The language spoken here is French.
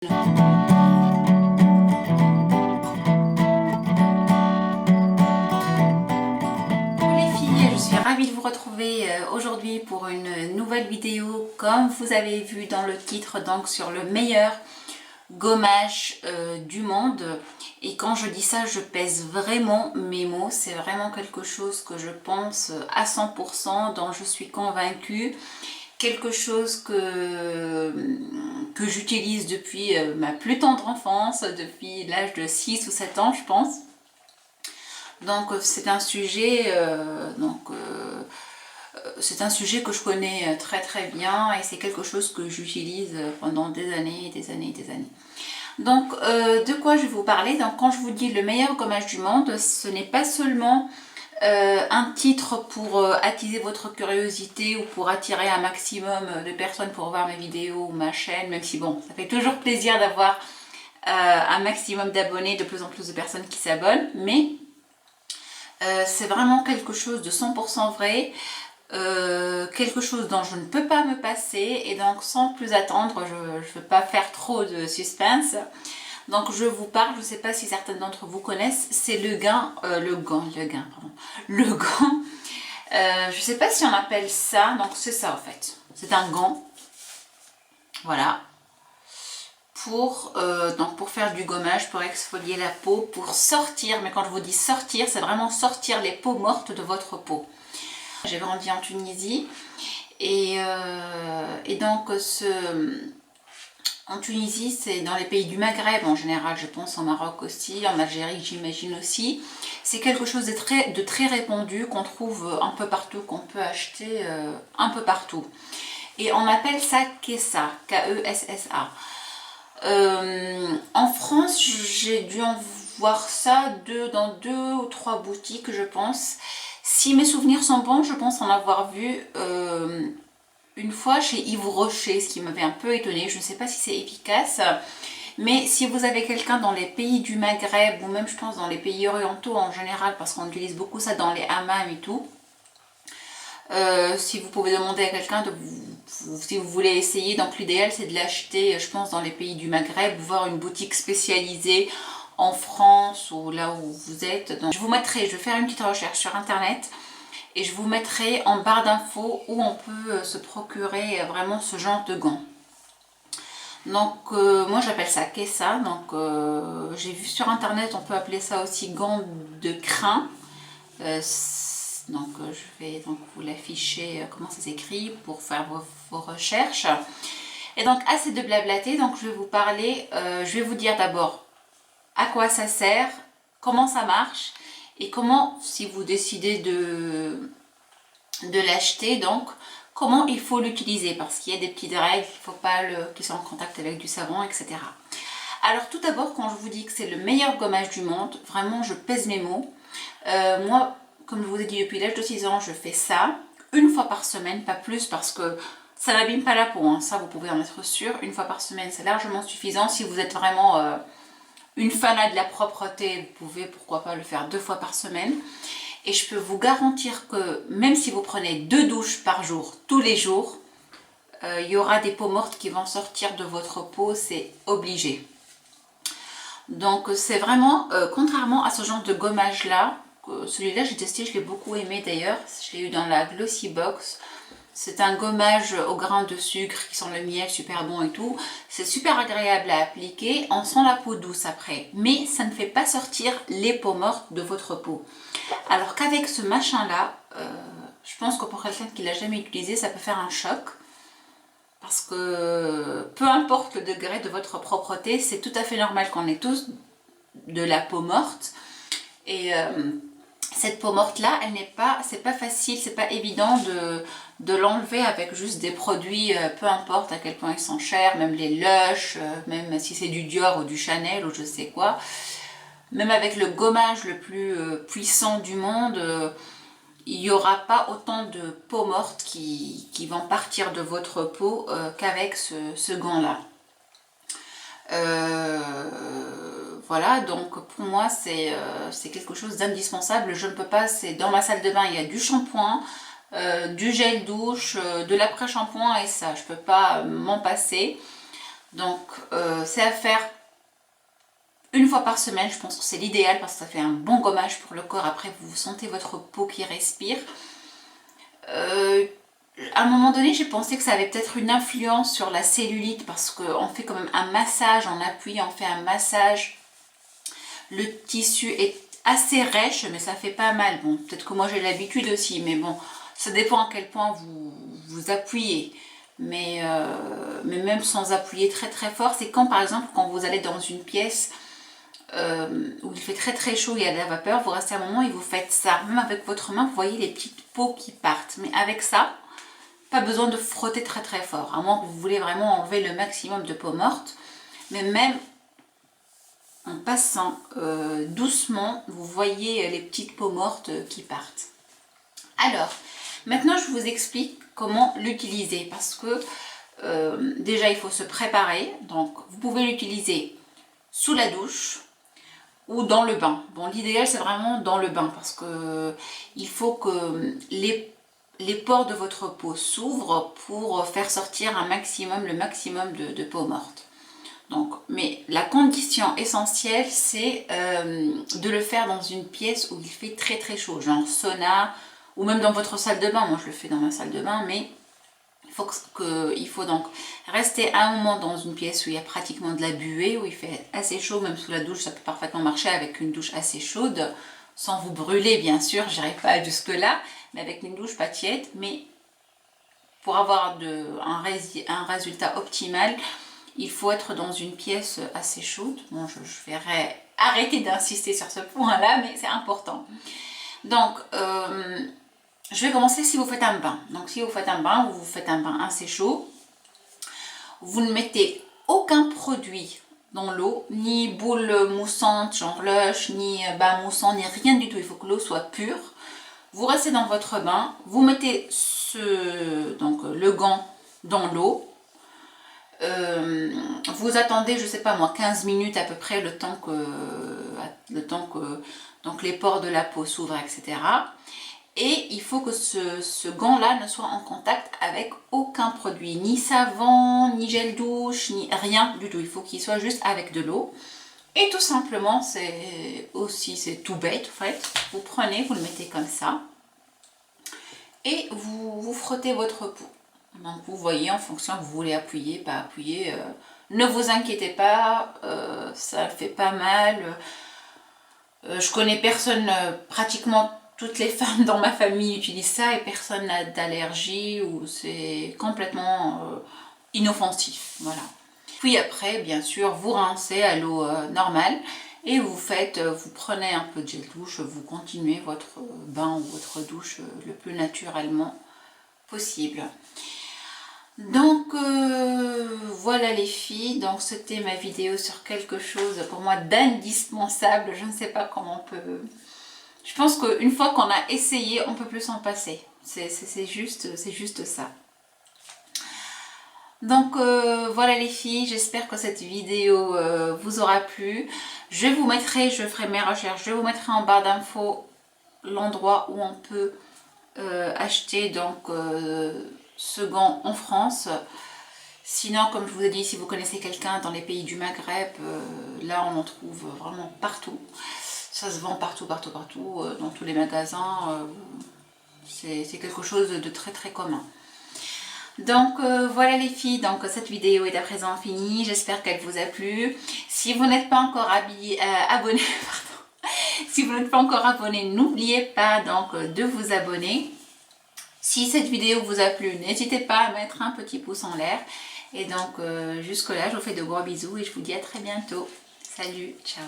Coucou les filles, je suis ravie de vous retrouver aujourd'hui pour une nouvelle vidéo comme vous avez vu dans le titre, donc sur le meilleur gommage du monde. Et quand je dis ça, je pèse vraiment mes mots, c'est vraiment quelque chose que je pense à 100%, dont je suis convaincue, quelque chose que j'utilise depuis ma plus tendre enfance, depuis l'âge de 6 ou 7 ans je pense. Donc c'est un sujet c'est un sujet que je connais très très bien et c'est quelque chose que j'utilise pendant des années et des années et des années. Donc de quoi je vais vous parler? Donc quand je vous dis le meilleur gommage du monde, ce n'est pas seulement un titre pour attiser votre curiosité ou pour attirer un maximum de personnes pour voir mes vidéos ou ma chaîne, même si bon, ça fait toujours plaisir d'avoir un maximum d'abonnés, de plus en plus de personnes qui s'abonnent, mais c'est vraiment quelque chose de 100% vrai, quelque chose dont je ne peux pas me passer, et donc sans plus attendre, je ne veux pas faire trop de suspense. Donc je vous parle, je ne sais pas si certaines d'entre vous connaissent, c'est le gant, le gant. Je ne sais pas si on appelle ça, donc c'est ça en fait. C'est un gant, voilà, pour faire du gommage, pour exfolier la peau, pour sortir, mais quand je vous dis sortir, c'est vraiment sortir les peaux mortes de votre peau. J'ai grandi en Tunisie et donc en Tunisie, c'est dans les pays du Maghreb en général, je pense au Maroc aussi, en Algérie j'imagine aussi. C'est quelque chose de très répandu qu'on trouve un peu partout, qu'on peut acheter un peu partout. Et on appelle ça Kessa, K-E-S-S-A. En France, j'ai dû en voir ça dans 2 ou 3 boutiques, je pense. Si mes souvenirs sont bons, je pense en avoir vu une fois chez Yves Rocher, ce qui m'avait un peu étonnée. Je ne sais pas si c'est efficace, mais si vous avez quelqu'un dans les pays du Maghreb, ou même je pense dans les pays orientaux en général, parce qu'on utilise beaucoup ça dans les hammams et tout, si vous pouvez demander à quelqu'un si vous voulez essayer, donc l'idéal c'est de l'acheter, je pense, dans les pays du Maghreb, voir une boutique spécialisée en France ou là où vous êtes. Donc, je vais faire une petite recherche sur internet et je vous mettrai en barre d'infos où on peut se procurer vraiment ce genre de gants. Donc moi j'appelle ça Kessa, donc j'ai vu sur internet on peut appeler ça aussi gants de crin. Je vais donc vous l'afficher comment ça s'écrit pour faire vos recherches. Et donc assez de blablater, donc je vais vous parler, je vais vous dire d'abord à quoi ça sert, comment ça marche et comment, si vous décidez de l'acheter, donc comment il faut l'utiliser, parce qu'il y a des petites règles, il ne faut pas qu'il soit en contact avec du savon, etc. Alors tout d'abord, quand je vous dis que c'est le meilleur gommage du monde, vraiment je pèse mes mots. Moi, comme je vous ai dit, depuis l'âge de 6 ans, je fais ça une fois par semaine, pas plus, parce que ça n'abîme pas la peau, hein. Ça vous pouvez en être sûr. Une fois par semaine, c'est largement suffisant. Si vous êtes vraiment une fanat de la propreté, vous pouvez pourquoi pas le faire 2 fois par semaine. Et je peux vous garantir que même si vous prenez 2 douches par jour, tous les jours, il y aura des peaux mortes qui vont sortir de votre peau, c'est obligé. Donc c'est vraiment, contrairement à ce genre de gommage là, celui-là j'ai testé, je l'ai beaucoup aimé d'ailleurs, je l'ai eu dans la Glossy Box. C'est un gommage au grain de sucre qui sent le miel, super bon et tout. C'est super agréable à appliquer, on sent la peau douce après. Mais ça ne fait pas sortir les peaux mortes de votre peau. Alors qu'avec ce machin là, je pense que pour quelqu'un qui l'a jamais utilisé, ça peut faire un choc. Parce que peu importe le degré de votre propreté, c'est tout à fait normal qu'on ait tous de la peau morte. Et cette peau morte là, c'est pas facile, c'est pas évident de l'enlever avec juste des produits, peu importe à quel point ils sont chers, même les Lush, même si c'est du Dior ou du Chanel ou je sais quoi. Même avec le gommage le plus puissant du monde, il n'y aura pas autant de peau morte qui vont partir de votre peau qu'avec ce gant-là. Voilà, donc pour moi c'est quelque chose d'indispensable. Je ne peux pas, c'est dans ma salle de bain, il y a du shampoing, du gel douche, de l'après-shampoing et ça, je ne peux pas m'en passer. Donc c'est à faire une fois par semaine, je pense que c'est l'idéal parce que ça fait un bon gommage pour le corps. Après, vous sentez votre peau qui respire. À un moment donné, j'ai pensé que ça avait peut-être une influence sur la cellulite parce qu'on fait quand même un massage en appui, on fait un massage. Le tissu est assez rêche, mais ça fait pas mal. Bon, peut-être que moi j'ai l'habitude aussi, mais bon, ça dépend à quel point vous appuyez. Mais même sans appuyer très très fort, c'est quand par exemple, quand vous allez dans une pièce où il fait très très chaud, il y a de la vapeur, vous restez un moment et vous faites ça. Même avec votre main, vous voyez les petites peaux qui partent. Mais avec ça, pas besoin de frotter très très fort, à moins que vous voulez vraiment enlever le maximum de peau morte. Mais même en passant doucement, vous voyez les petites peaux mortes qui partent. Alors, maintenant je vous explique comment l'utiliser parce que déjà il faut se préparer. Donc vous pouvez l'utiliser sous la douche ou dans le bain. Bon, l'idéal c'est vraiment dans le bain parce que il faut que les pores de votre peau s'ouvrent pour faire sortir le maximum de peau morte. Donc, mais la condition essentielle, c'est de le faire dans une pièce où il fait très très chaud, genre sauna, ou même dans votre salle de bain. Moi, je le fais dans ma salle de bain, mais il faut donc rester un moment dans une pièce où il y a pratiquement de la buée, où il fait assez chaud, même sous la douche, ça peut parfaitement marcher avec une douche assez chaude, sans vous brûler, bien sûr, je n'irai pas jusque-là, mais avec une douche pas tiède, mais pour avoir un résultat optimal, il faut être dans une pièce assez chaude. Bon, je vais arrêter d'insister sur ce point-là, mais c'est important. Donc, je vais commencer si vous faites un bain. Donc, si vous faites un bain ou vous faites un bain assez chaud, vous ne mettez aucun produit dans l'eau, ni boule moussante, genre lush, ni bain moussant, ni rien du tout. Il faut que l'eau soit pure. Vous restez dans votre bain, vous mettez le gant dans l'eau. Vous attendez, je sais pas moi, 15 minutes à peu près, le temps que donc les pores de la peau s'ouvrent, etc. Et il faut que ce gant-là ne soit en contact avec aucun produit, ni savon, ni gel douche, ni rien du tout. Il faut qu'il soit juste avec de l'eau. Et tout simplement, c'est tout bête en fait. Vous prenez, vous le mettez comme ça. Et vous frottez votre peau. Donc vous voyez en fonction que vous voulez appuyer, pas appuyer. Ne vous inquiétez pas, ça fait pas mal. Je connais personne, pratiquement toutes les femmes dans ma famille utilisent ça et personne n'a d'allergie ou c'est complètement inoffensif. Voilà. Puis après, bien sûr, vous rincez à l'eau normale et vous prenez un peu de gel douche, vous continuez votre bain ou votre douche le plus naturellement possible. Donc voilà les filles, donc c'était ma vidéo sur quelque chose pour moi d'indispensable. Je ne sais pas comment on peut... Je pense qu'une fois qu'on a essayé, on ne peut plus s'en passer. C'est juste ça. Donc voilà les filles, j'espère que cette vidéo vous aura plu. Je ferai mes recherches, je vous mettrai en barre d'infos l'endroit où on peut acheter donc ce gant en France. Sinon, comme je vous ai dit, si vous connaissez quelqu'un dans les pays du Maghreb, là on en trouve vraiment partout. Ça se vend partout, dans tous les magasins. C'est quelque chose de très très commun. Donc voilà les filles, donc cette vidéo est à présent finie. J'espère qu'elle vous a plu. Si vous n'êtes pas encore abonné, si vous n'êtes pas encore abonné, n'oubliez pas donc de vous abonner. Si cette vidéo vous a plu, n'hésitez pas à mettre un petit pouce en l'air. Et donc jusque là, je vous fais de gros bisous et je vous dis à très bientôt. Salut, ciao.